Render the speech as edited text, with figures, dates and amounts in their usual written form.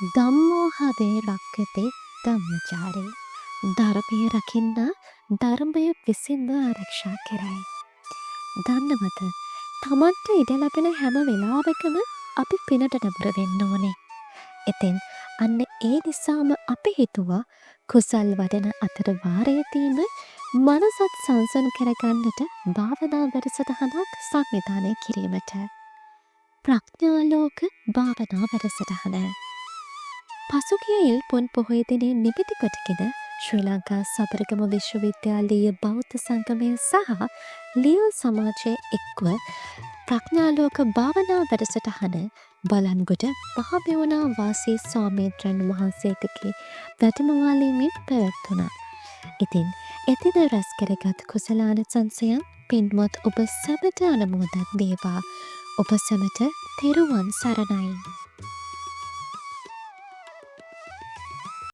ධම්මෝහදේ රක්කතේ ධම්මචාරේ. ධර්මය රකින්න ධර්මය විසින්ම ආරක්ෂා කරයි. දන්නවද? තමන්ට ඉඩ ලැබෙන හැම වෙලාවකම අපි පිනට නඹර වෙන්න ඕනේ. ඉතින් අන්න ඒ නිසාම අපි හිතුවා කුසල් වඩන අතර වාරයේදීම මනසත් සංසුන් කරගන්නට භාවනා වැඩසටහනක් සංවිධානය කිරීමට. ප්‍රඥාලෝක භාවනා වැඩසටහන. පසුගිය ඉල්පොන් පොහොය දිනය නිමිති කොටගෙන ශ්‍රී ලංකා සබරගම විශ්වවිද්‍යාලීය බෞද්ධ සංගමය සහ ලියල් සමාජය එක්ව ප්‍රඥාලෝක භාවනා වැඩසටහන බලන්ගොඩ මහමෙවුනා වාසී ස්වාමීන්ද්‍රයන් වහන්සේටගේ වැඩමවාලීමෙන් පැවැත්වුණා. ඉතින් එදින රැස් කරගත් කුසලානිසංසයන් පින්වත් ඔබ සැමට අනුමෝදන් වේවා. ඔබ සැමට තෙරුවන් සරණයි.